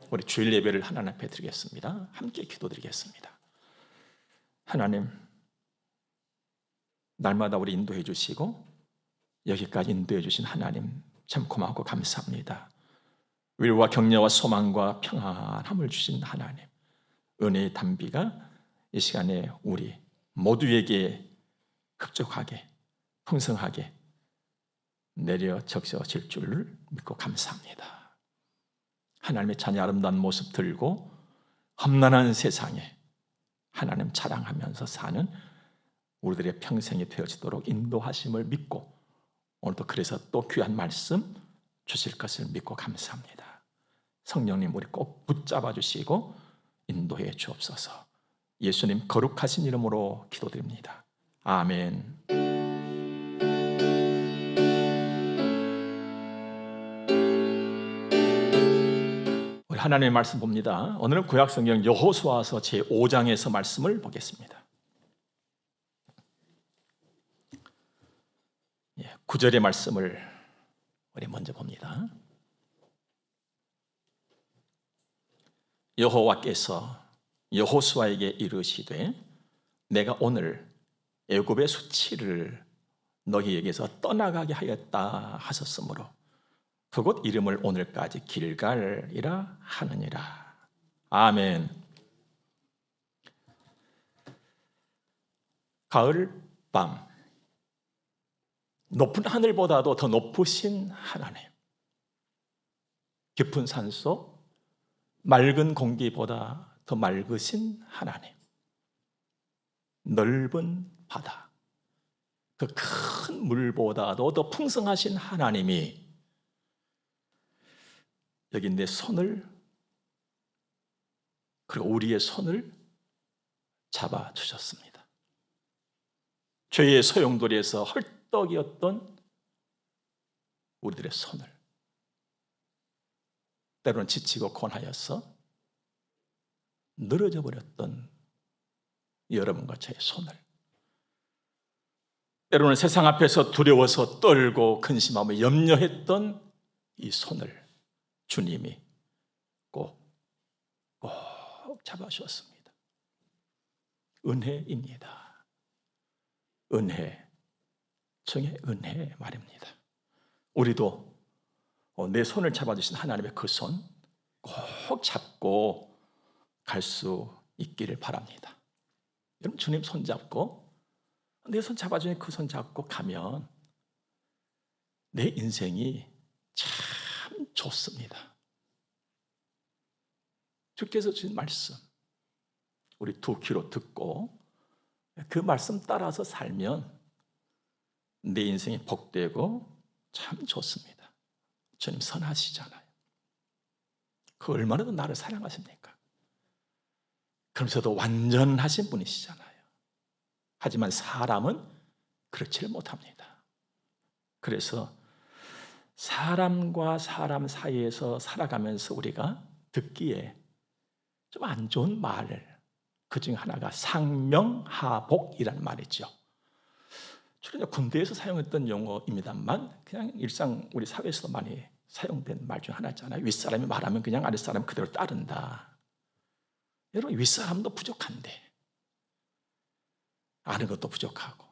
우리 주일 예배를 하나님 앞에 드리겠습니다. 함께 기도드리겠습니다. 하나님, 날마다 우리 인도해 주시고 여기까지 인도해 주신 하나님 참 고맙고 감사합니다. 위로와 격려와 소망과 평안함을 주신 하나님, 은혜의 단비가 이 시간에 우리 모두에게 흡족하게 풍성하게 내려 적셔질 줄을 믿고 감사합니다. 하나님의 자녀 아름다운 모습 들고 험난한 세상에 하나님 자랑하면서 사는 우리들의 평생이 되어지도록 인도하심을 믿고 오늘도 그래서 또 귀한 말씀 주실 것을 믿고 감사합니다. 성령님 우리 꼭 붙잡아 주시고 인도해 주옵소서. 예수님 거룩하신 이름으로 기도드립니다. 아멘. 우리 하나님의 말씀 봅니다. 오늘은 구약성경 여호수아서 제5장에서 말씀을 보겠습니다. 9절의 말씀을 우리 먼저 봅니다. 여호와께서 여호수아에게 이르시되 내가 오늘 애굽의 수치를 너희에게서 떠나가게 하였다 하셨으므로 그곳 이름을 오늘까지 길갈이라 하느니라. 아멘. 가을 밤 높은 하늘보다도 더 높으신 하나님, 깊은 산속 맑은 공기보다 더 맑으신 하나님, 넓은 바다, 그 큰 물보다도 더 풍성하신 하나님이 여기 내 손을, 그리고 우리의 손을 잡아주셨습니다. 죄의 소용돌이에서 헐떡이었던 우리들의 손을, 때로는 지치고 권하여서 늘어져 버렸던 여러분과 저의 손을, 때로는 세상 앞에서 두려워서 떨고 근심하며 염려했던 이 손을 주님이 꼭 잡아주었습니다. 은혜입니다. 은혜, 정의 은혜 말입니다. 우리도 내 손을 잡아주신 하나님의 그 손 꼭 잡고 갈 수 있기를 바랍니다. 여러분, 주님 손 잡고 내 손 잡아주니 그 손 잡고 가면 내 인생이 참 좋습니다. 주께서 주신 말씀 우리 두 귀로 듣고 그 말씀 따라서 살면 내 인생이 복되고 참 좋습니다. 주님 선하시잖아요. 그 얼마나 더 나를 사랑하십니까? 그러면서도 완전하신 분이시잖아요. 하지만 사람은 그렇지를 못합니다. 그래서 사람과 사람 사이에서 살아가면서 우리가 듣기에 좀 안 좋은 말을, 그 중에 하나가 상명하복이라는 말이죠. 주로 군대에서 사용했던 용어입니다만 그냥 일상 우리 사회에서도 많이 사용된 말 중 하나잖아요. 윗사람이 말하면 그냥 아랫사람 그대로 따른다. 여러분, 윗사람도 부족한데, 아는 것도 부족하고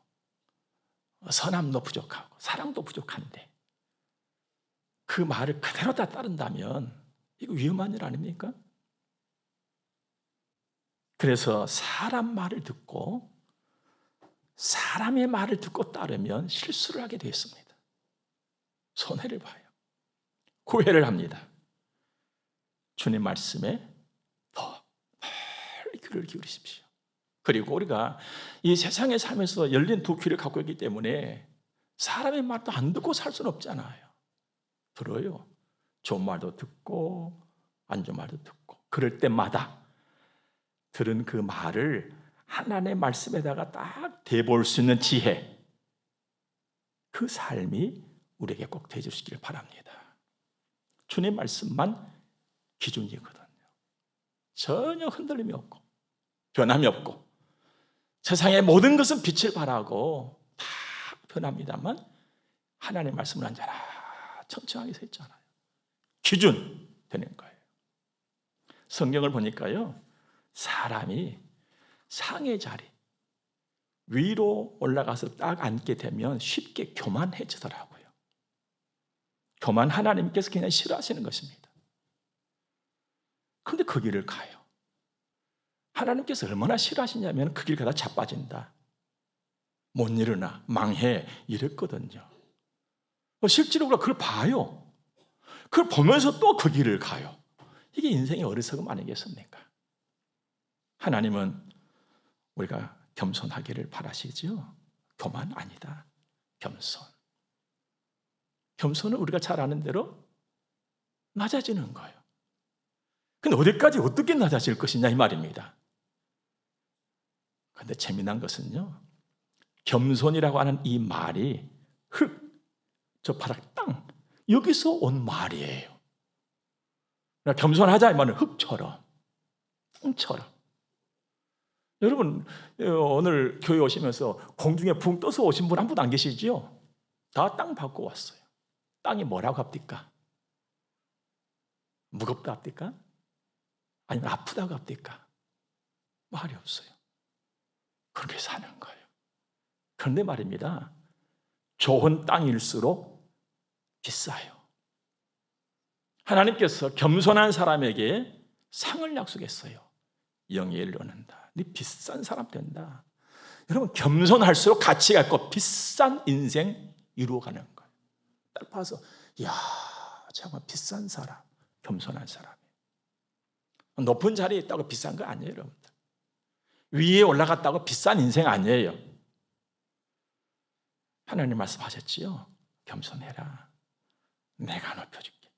선함도 부족하고 사랑도 부족한데 그 말을 그대로 다 따른다면 이거 위험한 일 아닙니까? 그래서 사람 말을 듣고 사람의 말을 듣고 따르면 실수를 하게 되어 있습니다. 손해를 봐요. 후회를 합니다. 주님 말씀에 더 멀리 귀를 기울이십시오. 그리고 우리가 이 세상에 살면서 열린 두 귀를 갖고 있기 때문에 사람의 말도 안 듣고 살 수는 없잖아요. 들어요. 좋은 말도 듣고 안 좋은 말도 듣고, 그럴 때마다 들은 그 말을 하나님의 말씀에다가 딱 대볼 수 있는 지혜, 그 삶이 우리에게 꼭 되어주시길 바랍니다. 주님 말씀만 기준이거든요. 전혀 흔들림이 없고 변함이 없고, 세상의 모든 것은 빛을 발하고 다 변합니다만 하나님의 말씀은 언제나 청청하게 서 있잖아요. 기준 되는 거예요. 성경을 보니까요, 사람이 상의 자리 위로 올라가서 딱 앉게 되면 쉽게 교만해지더라고요. 교만 하나님께서 그냥 싫어하시는 것입니다. 그런데 그 길을 가요. 하나님께서 얼마나 싫어하시냐면 그 길 가다 자빠진다, 못 일어나, 망해, 이랬거든요. 실제로 우리가 그걸 봐요. 그걸 보면서 또 그 길을 가요. 이게 인생의 어리석음 아니겠습니까? 하나님은 우리가 겸손하기를 바라시죠. 교만 아니다, 겸손. 겸손은 우리가 잘 아는 대로 낮아지는 거예요. 근데 어디까지 어떻게 낮아질 것이냐 이 말입니다. 그런데 재미난 것은요, 겸손이라고 하는 이 말이 흙, 저 바닥 땅, 여기서 온 말이에요. 그러니까 겸손하자 이 말은 흙처럼, 땅처럼. 여러분, 오늘 교회 오시면서 공중에 붕 떠서 오신 분 한 분도 안 계시지요? 다 땅 밟고 왔어요. 땅이 뭐라고 합니까? 무겁다 합니까? 아니면 아프다고 합니까? 말이 없어요. 그렇게 사는 거예요. 그런데 말입니다, 좋은 땅일수록 비싸요. 하나님께서 겸손한 사람에게 상을 약속했어요. 영예를 얻는다. 네 비싼 사람 된다. 여러분, 겸손할수록 가치가 있고 비싼 인생 이루어가는 거예요. 딱 봐서 이야, 정말 비싼 사람, 겸손한 사람. 높은 자리에 있다고 비싼 거 아니에요, 여러분들. 위에 올라갔다고 비싼 인생 아니에요. 하나님 말씀하셨지요. 겸손해라, 내가 높여줄게.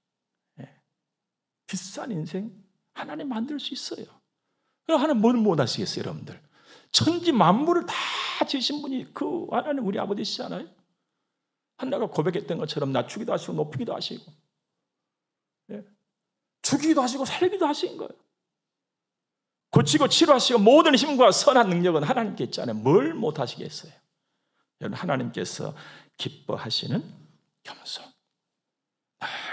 비싼 인생 하나님 만들 수 있어요. 하나님 뭘 못하시겠어요, 여러분들? 천지 만물을 다 지으신 분이 그 하나님 우리 아버지시잖아요. 한나가 고백했던 것처럼 낮추기도 하시고 높이기도 하시고, 죽이기도 하시고 살기도 하신 거예요. 고치고 치료하시고 모든 힘과 선한 능력은 하나님께 있잖아요. 뭘 못하시겠어요? 여러분, 하나님께서 기뻐하시는 겸손.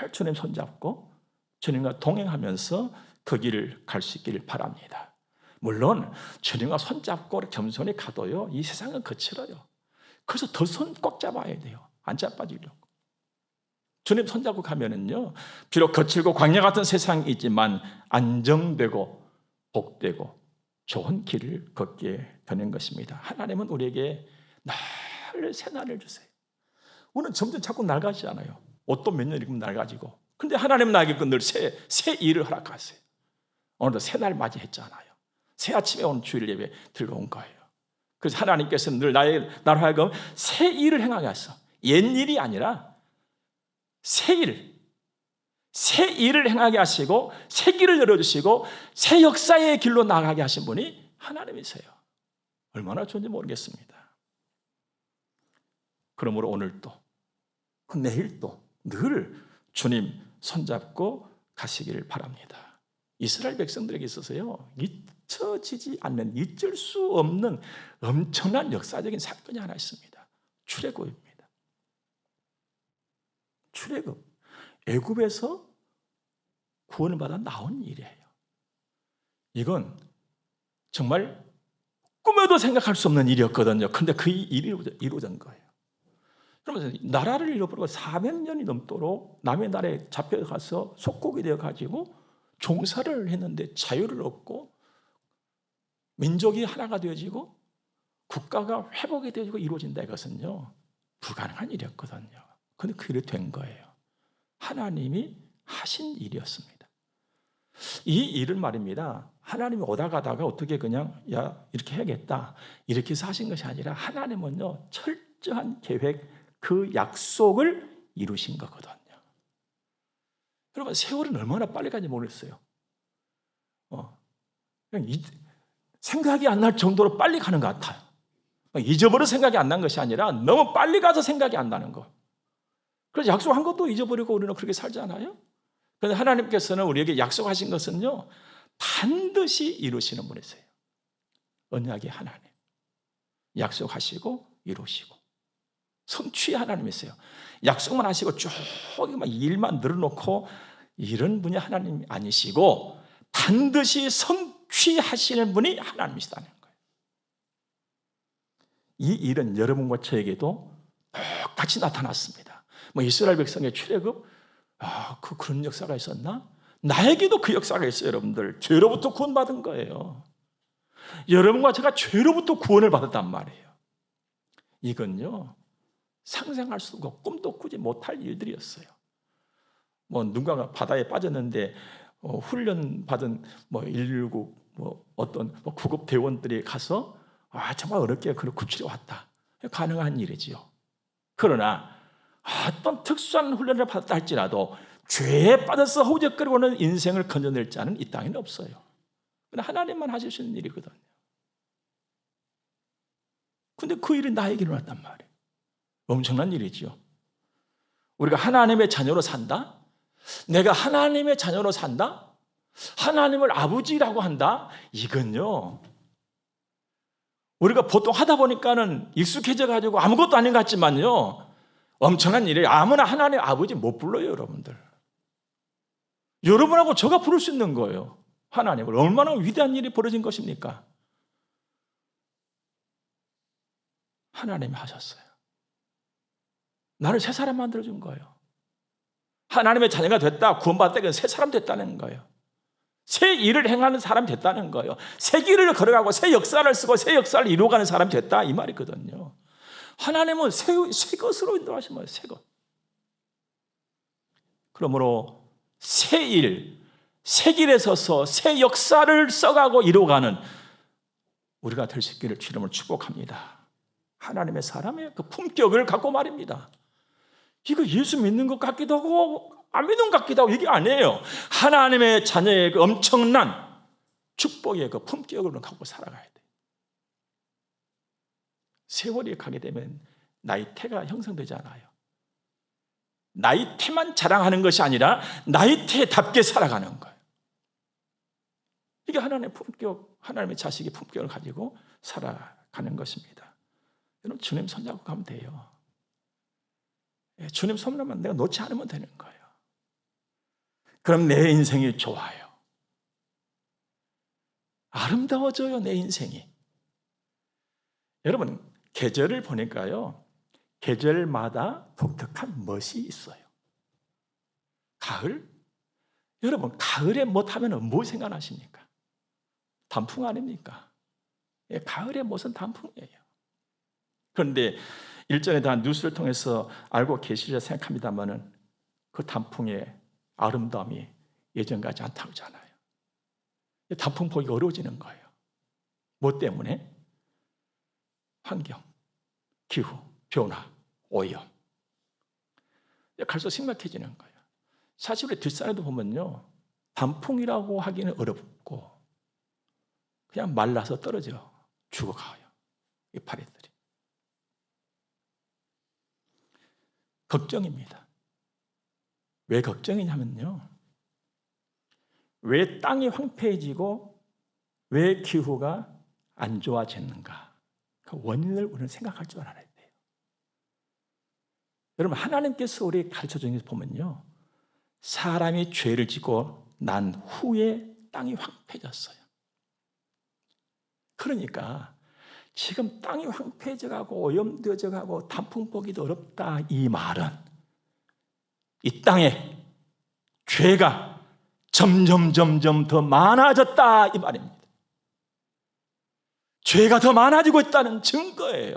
늘 주님 손잡고 주님과 동행하면서 그 길을 갈 수 있기를 바랍니다. 물론 주님과 손잡고 겸손히 가도요, 이 세상은 거칠어요. 그래서 더 손 꼭 잡아야 돼요. 안 자빠지려고. 주님 손잡고 가면은요, 비록 거칠고 광야 같은 세상이지만 안정되고 복되고 좋은 길을 걷게 되는 것입니다. 하나님은 우리에게 늘 새날을 주세요. 우리는 점점 자꾸 낡아지잖아요. 옷도 몇 년 입으면 낡아지고. 근데 하나님은 나에게 늘 새 일을 허락하세요. 오늘도 새날 맞이했잖아요. 새 아침에 오늘 주일 예배 들고 온 거예요. 그래서 하나님께서는 늘 나로 하여금 새 일을 행하게 하셔. 옛 일이 아니라 새 일을 행하게 하시고 새 길을 열어주시고 새 역사의 길로 나가게 하신 분이 하나님이세요. 얼마나 좋은지 모르겠습니다. 그러므로 오늘도 내일도 늘 주님 손잡고 가시기를 바랍니다. 이스라엘 백성들에게 있어서요, 잊혀지지 않는, 잊을 수 없는 엄청난 역사적인 사건이 하나 있습니다. 출애굽입니다. 출애굽, 애굽에서 구원을 받아 나온 일이에요. 이건 정말 꿈에도 생각할 수 없는 일이었거든요. 그런데 그 일이 이루어진 거예요. 그러면서 나라를 잃어버리고 400년이 넘도록 남의 나라에 잡혀가서 속국이 되어가지고 종사를 했는데 자유를 얻고 민족이 하나가 되어지고 국가가 회복이 되어지고 이루어진다, 이것은요 불가능한 일이었거든요. 그런데 그 일이 된 거예요. 하나님이 하신 일이었습니다. 이 일을 말입니다, 하나님이 오다 가다가 어떻게 그냥 야 이렇게 해야겠다 이렇게 해서 하신 것이 아니라 하나님은요 철저한 계획, 그 약속을 이루신 거거든요. 여러분, 세월은 얼마나 빨리 가는지 모르겠어요. 그냥 생각이 안 날 정도로 빨리 가는 것 같아요. 잊어버려 생각이 안 난 것이 아니라 너무 빨리 가서 생각이 안 나는 거. 그래서 약속한 것도 잊어버리고 우리는 그렇게 살잖아요. 그런데 하나님께서는 우리에게 약속하신 것은요 반드시 이루시는 분이세요. 언약의 하나님. 약속하시고 이루시고 성취의 하나님이세요. 약속만 하시고 쭉 일만 늘어놓고 이런 분이 하나님이 아니시고 반드시 성취하시는 분이 하나님이시다는 거예요. 이 일은 여러분과 저에게도 똑같이 나타났습니다. 이스라엘 백성의 출애굽, 그런 역사가 있었나? 나에게도 그 역사가 있어요. 여러분들, 죄로부터 구원받은 거예요. 여러분과 제가 죄로부터 구원을 받았단 말이에요. 이건요, 상상할 수가 없고 꿈도 꾸지 못할 일들이었어요. 누군가 바다에 빠졌는데 훈련받은 119 어떤 구급 대원들이 가서 정말 어렵게 그를 구출해 왔다. 가능한 일이지요. 그러나 어떤 특수한 훈련을 받았다 할지라도 죄에 빠져서 허우적거리고는 인생을 건져낼 자는 이 땅에는 없어요. 하나님만 하실 수 있는 일이거든요. 근데 그 일이 나에게 일어났단 말이에요. 엄청난 일이죠. 우리가 하나님의 자녀로 산다? 내가 하나님의 자녀로 산다? 하나님을 아버지라고 한다? 이건요, 우리가 보통 하다 보니까는 익숙해져 가지고 아무것도 아닌 것 같지만요, 엄청난 일이에요. 아무나 하나님 아버지 못 불러요, 여러분들. 여러분하고 저가 부를 수 있는 거예요. 하나님을. 얼마나 위대한 일이 벌어진 것입니까? 하나님이 하셨어요. 나를 새 사람 만들어준 거예요. 하나님의 자녀가 됐다, 구원받았다, 새 사람 됐다는 거예요. 새 일을 행하는 사람이 됐다는 거예요. 새 길을 걸어가고 새 역사를 쓰고 새 역사를 이루어가는 사람이 됐다, 이 말이거든요. 하나님은 새 것으로 인도하신 거예요. 새 것. 그러므로 새 일, 새 길에 서서 새 역사를 써가고 이루어가는 우리가 될 수 있기를 주님을 축복합니다. 하나님의 사람의 그 품격을 갖고 말입니다. 이거 예수 믿는 것 같기도 하고 안 믿는 것 같기도 하고 이게 아니에요. 하나님의 자녀의 그 엄청난 축복의 그 품격을 갖고 살아가야 돼. 세월이 가게 되면 나이테가 형성되지 않아요. 나이테만 자랑하는 것이 아니라 나이테답게 살아가는 거예요. 이게 하나님의 품격, 하나님의 자식의 품격을 가지고 살아가는 것입니다. 여러분, 주님 손잡고 가면 돼요. 주님 손만 내가 놓지 않으면 되는 거예요. 그럼 내 인생이 좋아요. 아름다워져요, 내 인생이. 여러분, 계절을 보니까요, 계절마다 독특한 멋이 있어요. 가을? 여러분, 가을에 멋하면 뭐 생각나십니까? 단풍 아닙니까? 가을의 멋은 단풍이에요. 그런데 일전에 다 뉴스를 통해서 알고 계시리라 생각합니다만은 그 단풍의 아름다움이 예전 같지 않다고 하잖아요. 단풍 보기가 어려워지는 거예요. 뭐 때문에? 환경, 기후, 변화, 오염. 갈수록 심각해지는 거예요. 사실 우리 뒷산에도 보면요, 단풍이라고 하기는 어렵고 그냥 말라서 떨어져 죽어가요, 이 파리들이. 걱정입니다. 왜 걱정이냐면요, 왜 땅이 황폐해지고 왜 기후가 안 좋아졌는가, 그 원인을 우리는 생각할 줄 알아야 돼요. 여러분, 하나님께서 우리 가르쳐 주는 것 보면요, 사람이 죄를 짓고 난 후에 땅이 황폐해졌어요. 그러니까 지금 땅이 황폐해져가고 오염되어져가고 단풍 보기도 어렵다, 이 말은 이 땅에 죄가 점점 더 많아졌다, 이 말입니다. 죄가 더 많아지고 있다는 증거예요.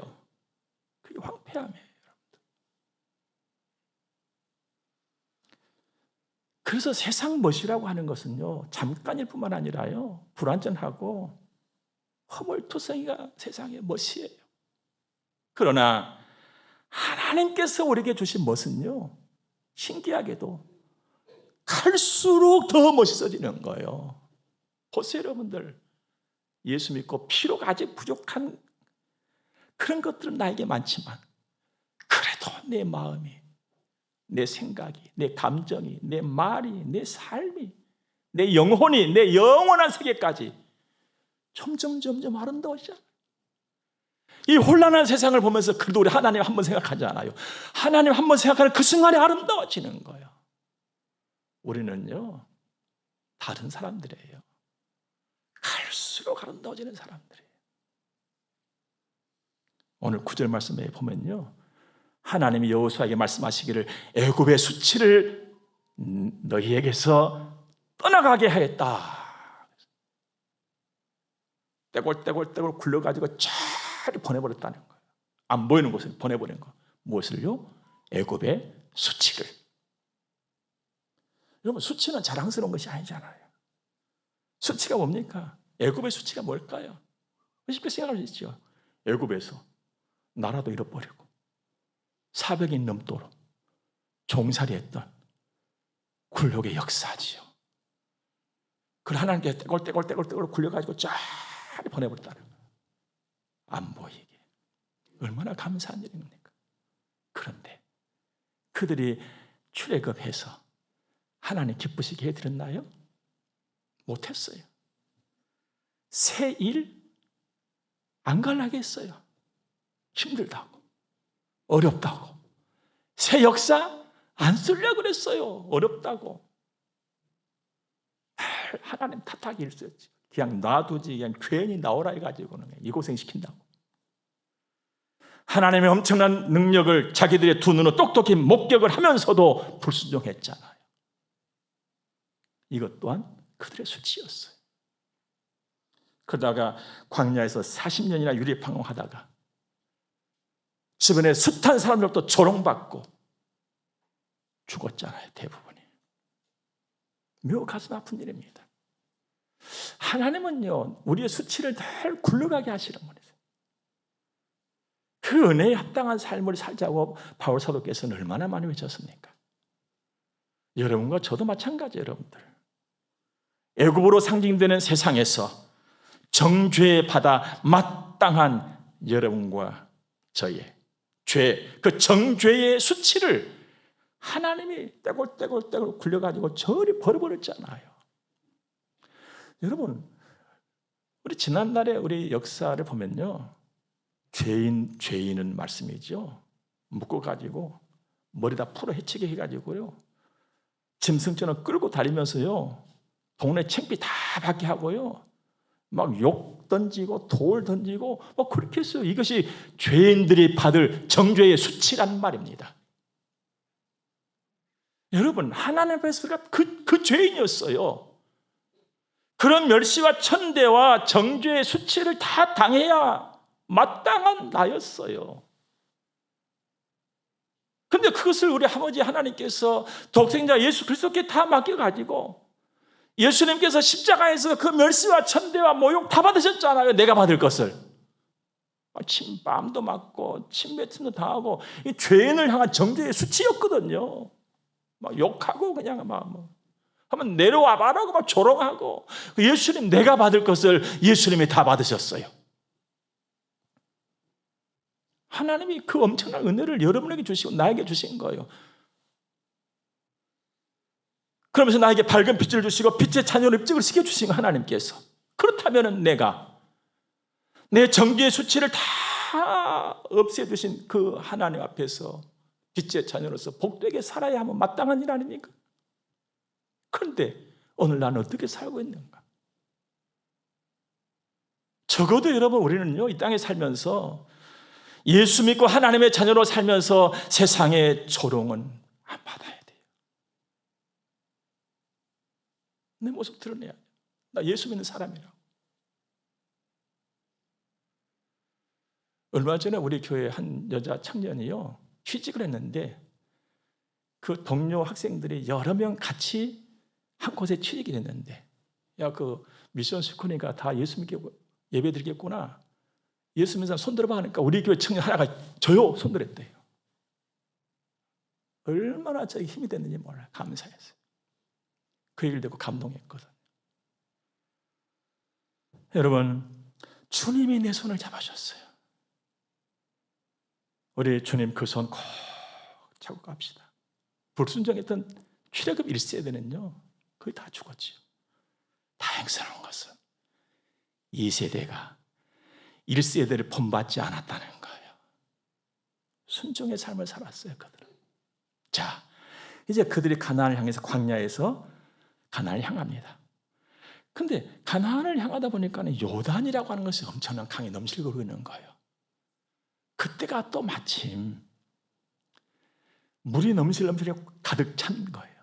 그게 황폐함이에요. 그래서 세상 멋이라고 하는 것은요, 잠깐일 뿐만 아니라요, 불완전하고 허물투성이가 세상의 멋이에요. 그러나 하나님께서 우리에게 주신 멋은요, 신기하게도 갈수록 더 멋있어지는 거예요. 보세요, 여러분들. 예수 믿고 필요가 아직 부족한 그런 것들은 나에게 많지만 그래도 내 마음이, 내 생각이, 내 감정이, 내 말이, 내 삶이, 내 영혼이, 내 영원한 세계까지 점점 아름다워지잖아요. 이 혼란한 세상을 보면서 그래도 우리 하나님 한번 생각하지 않아요. 하나님 한번 생각하는 그 순간에 아름다워지는 거예요. 우리는요, 다른 사람들이에요. 갈수록 아름다워지는 사람들이에요. 오늘 9절 말씀에 보면요, 하나님이 여호수아에게 말씀하시기를 애굽의 수치를 너희에게서 떠나가게 하였다. 떼골떼골 굴러가지고 잘 보내버렸다는 거예요. 안 보이는 곳을 보내버린 거. 무엇을요? 애굽의 수치를. 여러분, 수치는 자랑스러운 것이 아니잖아요. 수치가 뭡니까? 애굽의 수치가 뭘까요? 쉽게 생각할 수 있죠. 애굽에서 나라도 잃어버리고 400인 넘도록 종살이했던 굴욕의 역사지요. 그걸 하나님께 떼골떼골 굴려가지고 쫙 보내버렸다는 거예요. 안 보이게. 얼마나 감사한 일입니까? 그런데 그들이 출애굽해서 하나님 기쁘시게 해드렸나요? 못했어요. 새 일 안 갈라게 했어요. 힘들다고, 어렵다고. 새 역사 안 쓰려고 그랬어요. 어렵다고. 하나님 탓하기 일쑤였지. 그냥 놔두지, 그냥 괜히 나오라 해가지고는 이 고생 시킨다고. 하나님의 엄청난 능력을 자기들의 두 눈으로 똑똑히 목격을 하면서도 불순종했잖아요. 이것 또한 그들의 수치였어요. 그러다가 광야에서 40년이나 유리방황하다가 주변에 숱한 사람들부터 조롱받고 죽었잖아요. 대부분이. 매우 가슴 아픈 일입니다. 하나님은요, 우리의 수치를 늘 굴러가게 하시는 분이세요. 그 은혜에 합당한 삶을 살자고 바울 사도께서는 얼마나 많이 외쳤습니까? 여러분과 저도 마찬가지예요. 여러분들, 애굽으로 상징되는 세상에서 정죄 받아 마땅한 여러분과 저의 죄, 그 정죄의 수치를 하나님이 떼골 굴려가지고 저리 버려버렸잖아요. 여러분, 우리 지난날에 우리 역사를 보면요, 죄인은 말씀이죠. 묶어가지고 머리다 풀어 헤치게 해가지고요, 짐승처럼 끌고 다니면서요, 동네 창피 다 받게 하고요, 막 욕 던지고 돌 던지고 막 그렇게 했어요. 이것이 죄인들이 받을 정죄의 수치란 말입니다. 여러분, 하나님 앞에서 그 죄인이었어요. 그런 멸시와 천대와 정죄의 수치를 다 당해야 마땅한 나였어요. 근데 그것을 우리 아버지 하나님께서 독생자 예수 그리스도께 다 맡겨가지고 예수님께서 십자가에서 그 멸시와 천대와 모욕 다 받으셨잖아요. 내가 받을 것을. 침밤도 맞고 침뱉음도 당하고 이 죄인을 향한 정죄의 수치였거든요. 막 욕하고 그냥 막 하면 내려와 봐라고 막 조롱하고, 예수님 내가 받을 것을 예수님이 다 받으셨어요. 하나님이 그 엄청난 은혜를 여러분에게 주시고 나에게 주신 거예요. 그러면서 나에게 밝은 빛을 주시고 빛의 자녀를 입증을 시켜주신 하나님께서, 그렇다면 내가 내 정죄의 수치를 다 없애주신 그 하나님 앞에서 빛의 자녀로서 복되게 살아야 하면 마땅한 일 아닙니까? 그런데 오늘 나는 어떻게 살고 있는가? 적어도 여러분, 우리는요, 이 땅에 살면서 예수 믿고 하나님의 자녀로 살면서 세상의 조롱은 안 받아야 돼요. 내 모습 드러내야 돼요. 나 예수 믿는 사람이라고. 얼마 전에 우리 교회 한 여자 청년이요, 취직을 했는데 그 동료 학생들이 여러 명 같이 한 곳에 취직이 됐는데, 야, 그 미션 스쿨이니까 다 예수 믿게 예배 드리겠구나, 예수 믿는 사람 손 들어봐 하니까 우리 교회 청년 하나가 저요 손 들었대요. 얼마나 저기 힘이 됐는지 몰라요. 감사했어요. 그 얘기를 듣고 감동했거든요. 여러분, 주님이 내 손을 잡아주셨어요. 우리 주님 그 손 꼭 잡고 갑시다. 불순종했던 출애굽 1세대는요 거의 다 죽었지요. 다행스러운 것은 2세대가 1세대를 본받지 않았다는 거예요. 순종의 삶을 살았어요, 그들은. 자, 이제 그들이 가나안을 향해서 광야에서 가나안을 향합니다. 근데 가나안을 향하다 보니까는 요단이라고 하는 것이 엄청난 강이 넘실거리고 있는 거예요. 그때가 또 마침 물이 넘실넘실 가득 찬 거예요.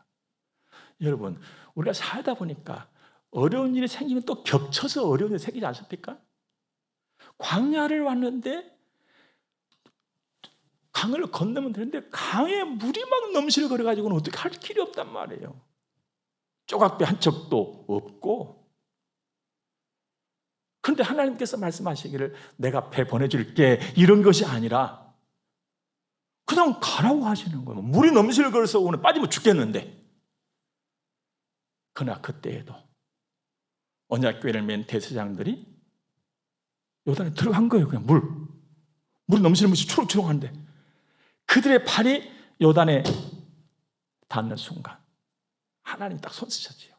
여러분, 우리가 살다 보니까 어려운 일이 생기면 또 겹쳐서 어려운 일이 생기지 않습니까? 광야를 왔는데 강을 건너면 되는데 강에 물이 막 넘실거려가지고는 어떻게 할 길이 없단 말이에요. 조각배 한 척도 없고. 그런데 하나님께서 말씀하시기를 내가 배 보내줄게 이런 것이 아니라 그냥 가라고 하시는 거예요. 물이 넘실거려서 오늘 빠지면 죽겠는데. 그러나 그때에도 언약궤를 맨 대제사장들이 요단에 들어간 거예요. 그냥 물이 넘실면서 추룩추룩하는데 그들의 발이 요단에 닿는 순간 하나님 딱 손 쓰셨지요.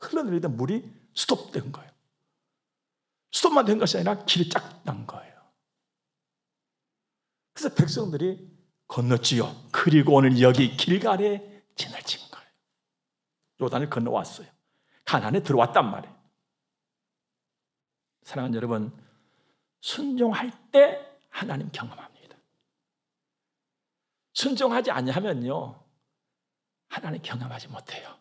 흘러내리던 물이 스톱된 거예요. 스톱만 된 것이 아니라 길이 쫙 난 거예요. 그래서 백성들이 건넜지요. 그리고 오늘 여기 길갈에 진을 친 거예요. 요단을 건너왔어요. 가나안에 들어왔단 말이에요. 사랑하는 여러분, 순종할 때 하나님 경험합니다. 순종하지 아니하면요 하나님 경험하지 못해요.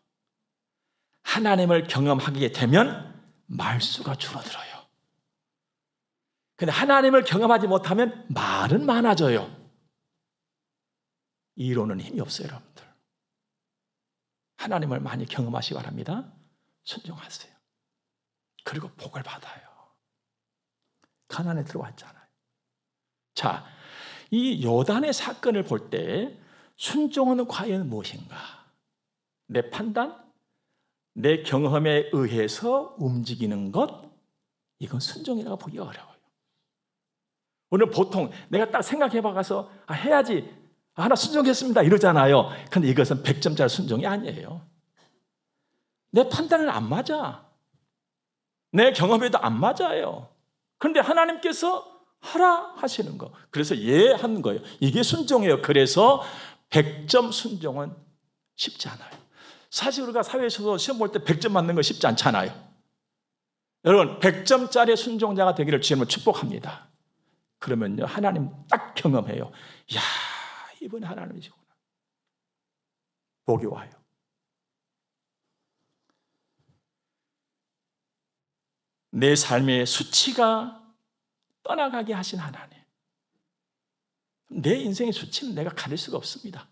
하나님을 경험하게 되면 말수가 줄어들어요. 근데 하나님을 경험하지 못하면 말은 많아져요. 이론은 힘이 없어요, 여러분들. 하나님을 많이 경험하시기 바랍니다. 순종하세요. 그리고 복을 받아요. 가나안에 들어왔잖아요. 자, 이 요단의 사건을 볼 때 순종은 과연 무엇인가? 내 판단, 내 경험에 의해서 움직이는 것, 이건 순종이라고 보기 어려워요. 오늘 보통 내가 딱 생각해봐서 해야지, 하나 순종했습니다 이러잖아요. 근데 이것은 100점짜리 순종이 아니에요. 내 판단은 안 맞아. 내 경험에도 안 맞아요. 그런데 하나님께서 하라 하시는 거. 그래서 예 하는 거예요. 이게 순종이에요. 그래서 100점 순종은 쉽지 않아요. 사실 우리가 사회에서도 시험 볼 때 100점 맞는 거 쉽지 않잖아요. 여러분 100점짜리 순종자가 되기를 주님을 축복합니다. 그러면요 하나님 딱 경험해요. 야, 이번에 하나님이시구나. 복이 와요. 내 삶의 수치가 떠나가게 하신 하나님. 내 인생의 수치는 내가 가릴 수가 없습니다.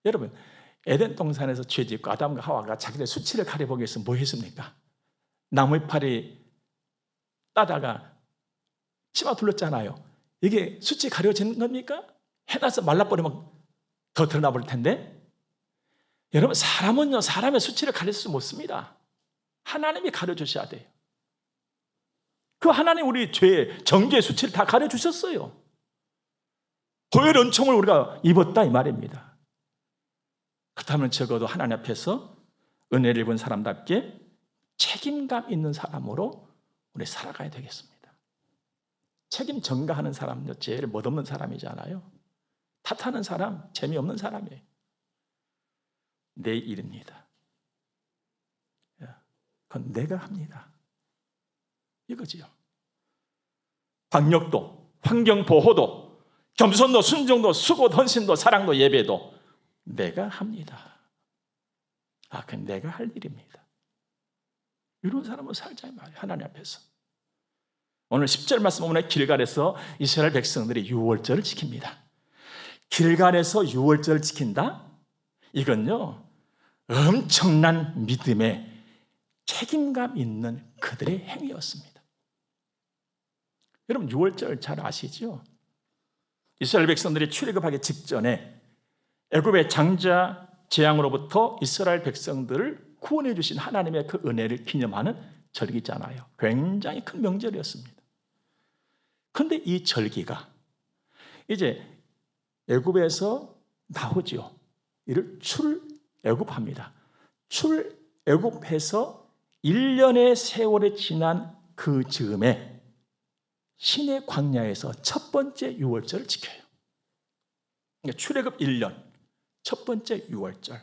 여러분, 에덴 동산에서 죄짓고 아담과 하와가 자기들의 수치를 가려보기 위해서 뭐 했습니까? 나무이파리 따다가 치마 둘렀잖아요. 이게 수치 가려지는 겁니까? 해놔서 말라버리면 더 드러나 볼 텐데. 여러분, 사람은요 사람의 수치를 가릴 수 없습니다. 하나님이 가려주셔야 돼요. 그 하나님 우리 죄의 정죄의 수치를 다 가려주셨어요. 보혈 은총을 우리가 입었다 이 말입니다. 그렇다면 적어도 하나님 앞에서 은혜를 입은 사람답게 책임감 있는 사람으로 우리 살아가야 되겠습니다. 책임 전가하는 사람은요 제일 멋없는 사람이잖아요. 탓하는 사람, 재미없는 사람이에요. 내 일입니다. 그건 내가 합니다. 이거지요. 방역도, 환경보호도, 겸손도, 순종도, 수고, 헌신도, 사랑도, 예배도 내가 합니다. 그건 내가 할 일입니다. 이런 사람은 살자 말이에요. 하나님 앞에서. 오늘 10절 말씀 보면 길갈에서 이스라엘 백성들이 유월절을 지킵니다. 길갈에서 유월절을 지킨다? 이건요 엄청난 믿음의 책임감 있는 그들의 행위였습니다. 여러분 유월절 잘 아시죠? 이스라엘 백성들이 출애굽하기 직전에 애굽의 장자 재앙으로부터 이스라엘 백성들을 구원해 주신 하나님의 그 은혜를 기념하는 절기잖아요. 굉장히 큰 명절이었습니다. 그런데 이 절기가 이제 애굽에서 나오죠. 이를 출애굽합니다. 출애굽해서 1년의 세월이 지난 그 즈음에 신의 광야에서 첫 번째 유월절을 지켜요. 그러니까 출애굽 1년 첫 번째 유월절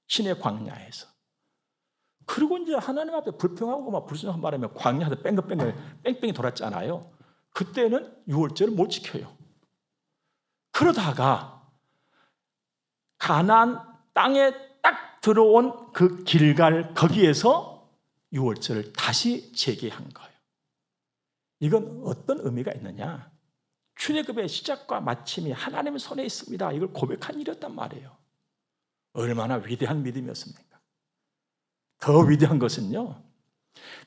신의 광야에서. 그리고 이제 하나님 앞에 불평하고 막 불순한 바람에 광야에서 뺑뺑이 돌았잖아요. 그때는 유월절을 못 지켜요. 그러다가 가나안 땅에 딱 들어온 그 길갈 거기에서 유월절을 다시 재개한 거예요. 이건 어떤 의미가 있느냐? 출애굽의 시작과 마침이 하나님의 손에 있습니다. 이걸 고백한 일이었단 말이에요. 얼마나 위대한 믿음이었습니까? 더 위대한 것은요,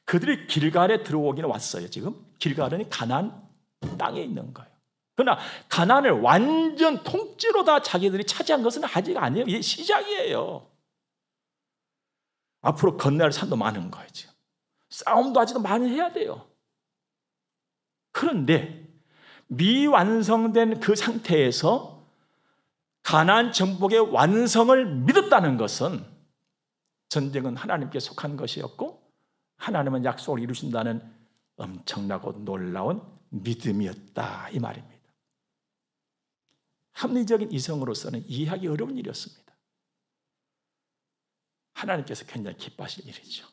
그들이 길갈에 들어오기는 왔어요. 지금 길갈은 가나안 땅에 있는 거예요. 그러나 가나안을 완전 통째로 다 자기들이 차지한 것은 아직 아니에요. 이게 시작이에요. 앞으로 건너야 할 산도 많은 거예요. 지금 싸움도 아직도 많이 해야 돼요. 그런데 미완성된 그 상태에서 가나안 정복의 완성을 믿었다는 것은 전쟁은 하나님께 속한 것이었고 하나님은 약속을 이루신다는 엄청나고 놀라운 믿음이었다, 이 말입니다. 합리적인 이성으로서는 이해하기 어려운 일이었습니다. 하나님께서 굉장히 기뻐하실 일이죠.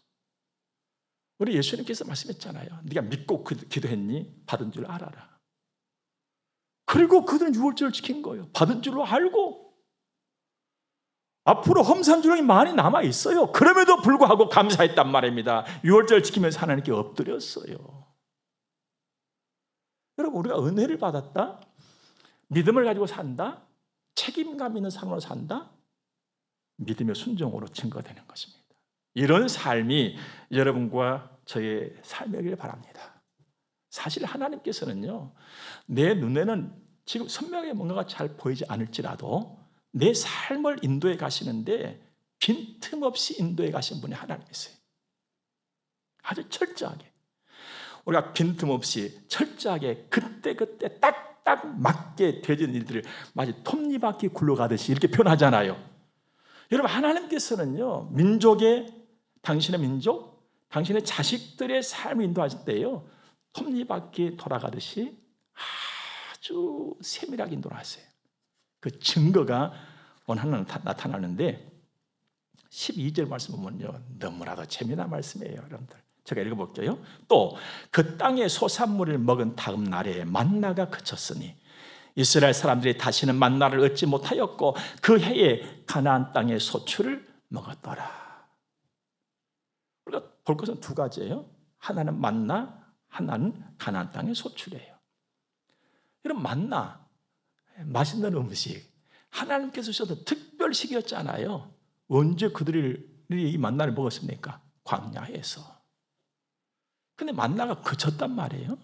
우리 예수님께서 말씀했잖아요. 네가 믿고 기도했니? 받은 줄 알아라. 그리고 그들은 유월절을 지킨 거예요. 받은 줄로 알고. 앞으로 험산 주량이 많이 남아 있어요. 그럼에도 불구하고 감사했단 말입니다. 유월절 지키면서 하나님께 엎드렸어요. 여러분, 우리가 은혜를 받았다, 믿음을 가지고 산다, 책임감 있는 삶으로 산다, 믿음의 순종으로 증거되는 것입니다. 이런 삶이 여러분과 저의 삶이길 바랍니다. 사실 하나님께서는요, 내 눈에는 지금 선명하게 뭔가가 잘 보이지 않을지라도 내 삶을 인도해 가시는데 빈틈없이 인도해 가신 분이 하나님이세요. 아주 철저하게. 우리가 빈틈없이 철저하게 그때그때 딱딱 맞게 되는 일들을 마치 톱니바퀴 굴러가듯이 이렇게 표현하잖아요. 여러분, 하나님께서는요, 당신의 민족, 당신의 자식들의 삶을 인도하실 때요, 톱니바퀴 돌아가듯이 아주 세밀하게 인도를 하세요. 그 증거가 오늘 하나 나타나는데 12절 말씀 보면요, 너무나도 재미난 말씀이에요. 여러분들, 제가 읽어볼게요. 또 그 땅의 소산물을 먹은 다음 날에 만나가 그쳤으니 이스라엘 사람들이 다시는 만나를 얻지 못하였고 그 해에 가나안 땅의 소출을 먹었더라. 우리가 볼 것은 두 가지예요. 하나는 만나, 하나는 가나안 땅의 소출이에요. 이런 만나, 맛있는 음식, 하나님께서 주셔서 특별식이었잖아요. 언제 그들이 이 만나를 먹었습니까? 광야에서. 근데 만나가 그쳤단 말이에요.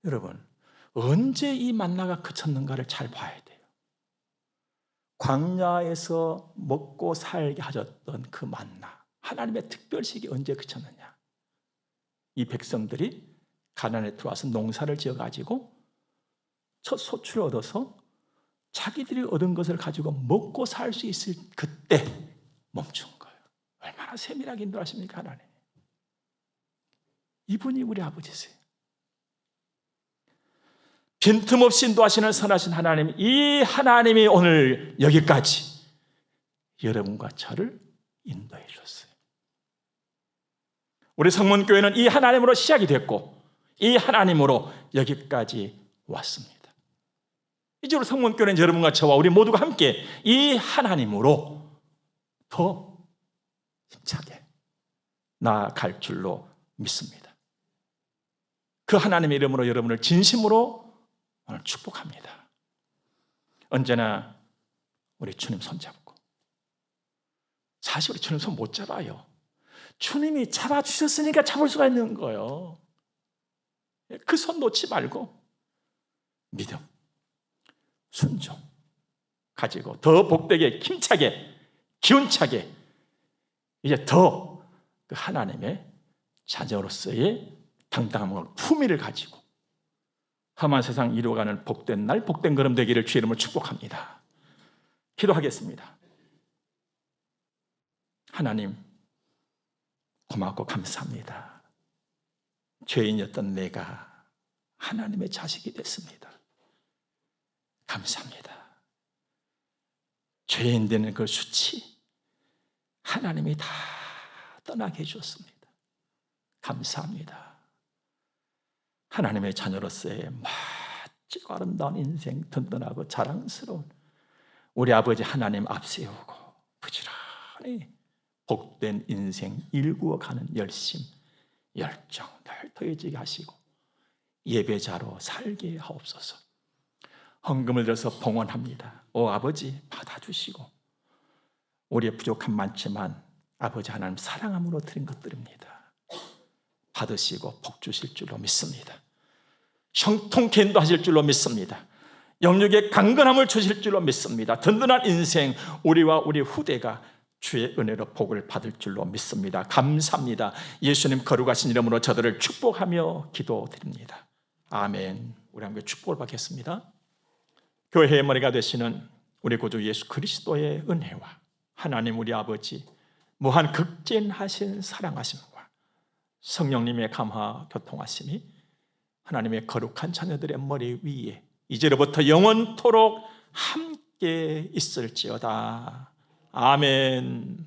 여러분, 언제 이 만나가 그쳤는가를 잘 봐야 돼요. 광야에서 먹고 살게 하셨던 그 만나, 하나님의 특별식이 언제 그쳤느냐? 이 백성들이 가나안에 들어와서 농사를 지어가지고 첫 소출을 얻어서 자기들이 얻은 것을 가지고 먹고 살 수 있을 그때 멈춘 거예요. 얼마나 세밀하게 인도하십니까, 하나님? 이분이 우리 아버지세요. 빈틈없이 인도하시는 선하신 하나님, 이 하나님이 오늘 여기까지 여러분과 저를 인도해 주셨어요. 우리 성문교회는 이 하나님으로 시작이 됐고 이 하나님으로 여기까지 왔습니다. 이제 우리 성문교회는 여러분과 저와 우리 모두가 함께 이 하나님으로 더 힘차게 나아갈 줄로 믿습니다. 그 하나님의 이름으로 여러분을 진심으로 오늘 축복합니다. 언제나 우리 주님 손잡고, 사실 우리 주님 손 못 잡아요. 주님이 잡아주셨으니까 잡을 수가 있는 거예요. 그 손 놓지 말고 믿음, 순종 가지고 더 복되게, 힘차게, 기운차게 이제 더 그 하나님의 자녀로서의 당당함과 품위를 가지고 험한 세상 이루어가는 복된 날, 복된 걸음 되기를 주의 이름으로 축복합니다. 기도하겠습니다. 하나님, 고맙고 감사합니다. 죄인이었던 내가 하나님의 자식이 됐습니다. 감사합니다. 죄인 되는 그 수치, 하나님이 다 떠나게 해주었습니다. 감사합니다. 하나님의 자녀로서의 멋지고 아름다운 인생, 든든하고 자랑스러운 우리 아버지 하나님 앞세우고 부지런히 복된 인생 일구어가는 열심, 열정 늘 더해지게 하시고 예배자로 살게 하옵소서. 헌금을 들어서 봉헌합니다. 오 아버지 받아주시고, 우리의 부족함 많지만 아버지 하나님 사랑함으로 드린 것들입니다. 받으시고 복 주실 줄로 믿습니다. 형통케 인도하실 줄로 믿습니다. 영육의 강건함을 주실 줄로 믿습니다. 든든한 인생, 우리와 우리 후대가 주의 은혜로 복을 받을 줄로 믿습니다. 감사합니다. 예수님 거룩하신 이름으로 저들을 축복하며 기도드립니다. 아멘. 우리 함께 축복을 받겠습니다. 교회의 머리가 되시는 우리 구주 예수 그리스도의 은혜와 하나님 우리 아버지 무한 극진하신 사랑하심과 성령님의 감화 교통하심이 하나님의 거룩한 자녀들의 머리 위에 이제로부터 영원토록 함께 있을지어다. 아멘.